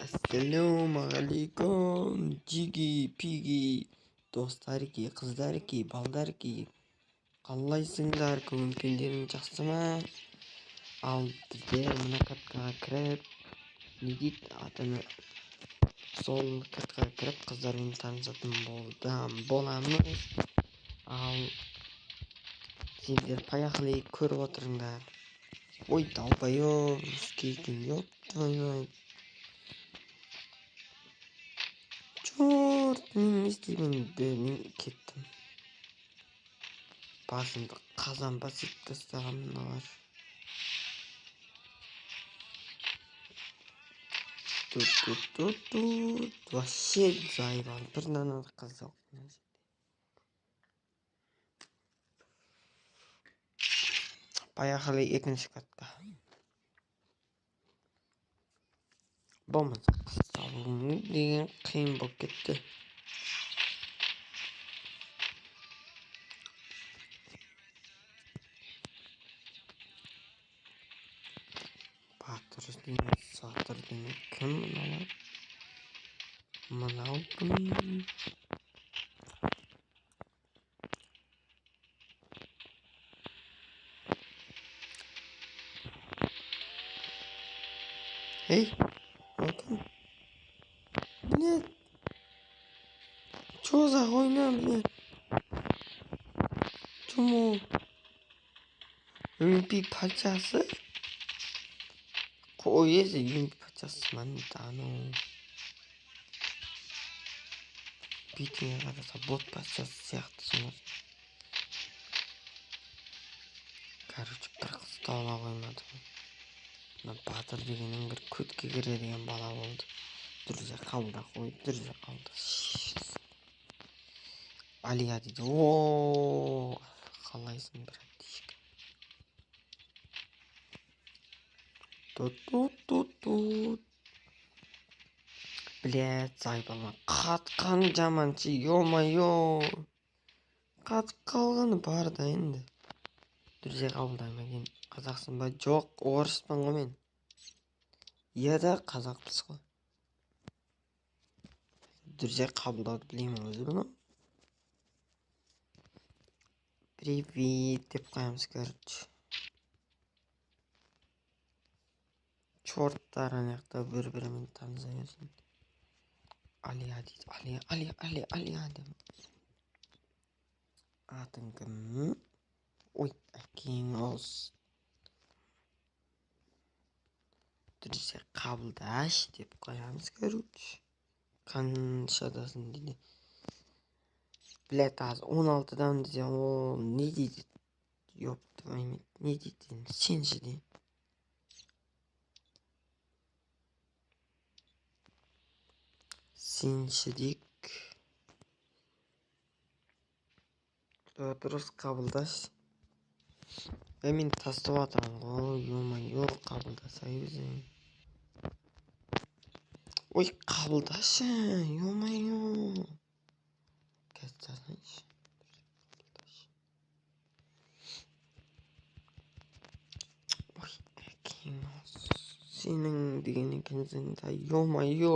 Assalomualaikum jigi pigi do'stlarki, qizlarki, baldarki qallaysinglar, ko'ngilinglar yaxshimi? Al bizlar mana katkaga kirib, yigit atini sol katkaga kirib qizlar bilan tanishib bo'lamiz. Al sizlar payaqli ko'rib o'tiringlar. Voy dalbayo, miskikin yo'q to'ymay. Çortning istiğimden kettim. Basında kazan basit kıstamına var. Tut. Вообще zayıvan. Bir nana kız yok. Поехали ikinci katta. Bo'lmasa qistovni degan qiyin bo'lib ketdi. Satırdın kim bunalar? Manav kim? Hey, bakın. Блядь. Чё за хуйня, блядь? Чему? UMP 파차스? 거기에서 UMP 파차스만 있다노. 비팅에 가서 못 파차스 сияқты. Короче, bir kız tavla koymadım. Батыр дегеннен бір көтке кіре деген бала болды. Дүрзе қалда қойып, дүрзе қалды. Алия дейді. Ооо, қалайсың брат дейшік. Тут. Блядь, зайбалма. Қатқан жаманшы, ё-майо. Қатып қалғаны бар да енді. Дүрзе қабылдаймын екен. Қазақсың ба? Жоқ, орыспын ғой мен. Я да қазақпыз ғой. Дүрзе қабылдауды білеймін өзі бұны. Привет деп қоямыз, короче. Чорттар анаяқта бір-бірімен таныса берсін. Алия дейді. Алия деп. Атың кім? Ой, әкең олсын. Дүрзе қабылдаш деп қоямыз, короче. Қаншадасың дейді. Блядь, аз 16-дан десе, о, не дейді? Ёп твою, не дейді? Сенші де. Сенші дек. Дұрыс қабылдаш. Мен тастап атамын ғой, ё-майо, қабылдаса өзің. Ой, қабылдашы, ё-майо. Кәттасайшы. Ой, әкең олсын. Сенің деген екенсің да, ё-майо.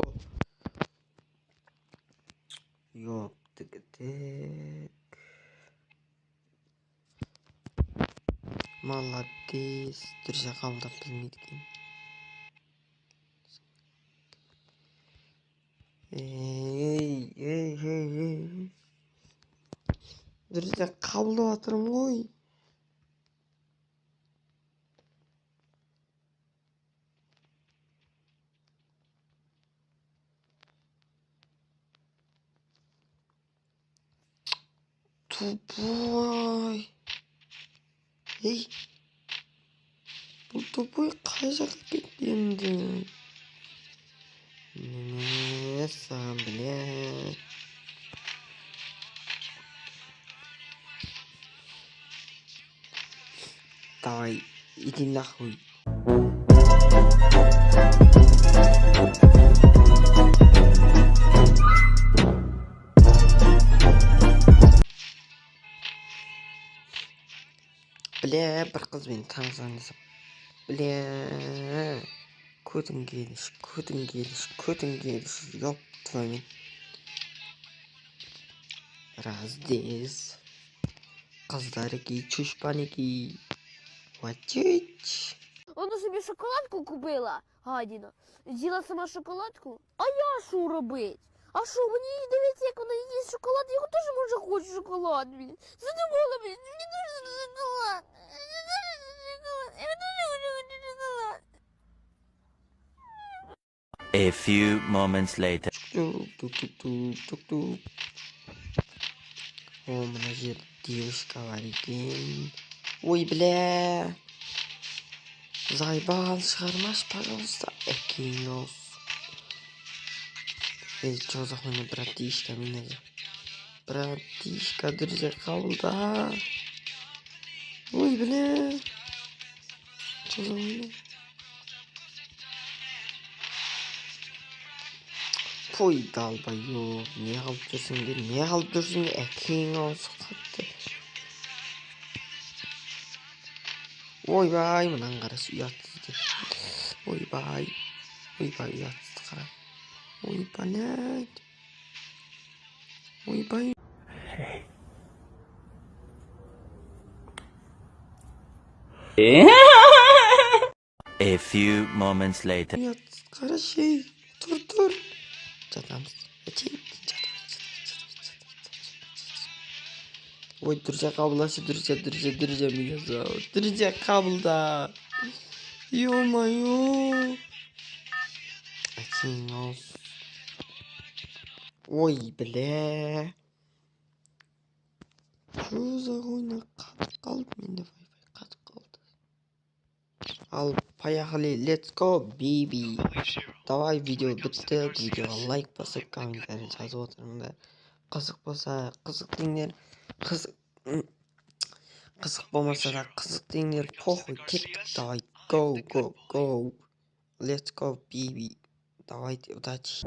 Ёп, тік. Молодец. Дүрзе қабылдап білмейді екен. Эй. Дүрзе қабылдап атырым ғой. Тупой. Ей. Бұл тупой қай жаққа кетті енді? Не сам, блядь. Давай, иди нахуй. Бля, бір қызбен танысам десіп. Бля, kötün geliş. Yok твою. Раздез. Коздарики, чушпаники. Вачич. Вона собі шоколадку купила, гадіна. З'їла сама шоколадку. А я що робить? А що, мені дивиться, як вона їсть шоколад, я теж може хочу шоколад, блін. Задумала, блін, мені дуже шоколад. Я дуже хочу шоколад. A few moments later. Тук-тук-тук-тук-тук. О, мына жерде девушка бар екен. Ой, бля. Заебал, шығармаш, пожалуйста. Экинос. Эй, чё за хуйня, братишка, меня за... Братишка, друзья, калда. Ой, бля. Чё за хуйня? Ой, долбоёб, не қалып жүрсің, Экинос, қатты. Ойбай, мынаны қарашы, ұятсыз. Ойбай, ұятсыз қара. Ойбай, ойбай. A few moments later. Ұятсыз қарашы, тұр. Жатамыз. Ой, друзья, қабылдашы, друзья, меня зовут. Друзья, қабылда. Ё-моё. Экинос. Ой, бля. Чё за хуйня, қатып қалды менде, Wi-Fi қатып қалды. Ал, поехали, let's go, baby. Давай, видео бітті, видеоға лайк басып, комментарий жазып отырыңдар. Қызық болса, қызық деңдер, қызық болмаса да қызық деңдер, похуй, кеттік, давай, go. Let's go, baby. Давайте, удачи.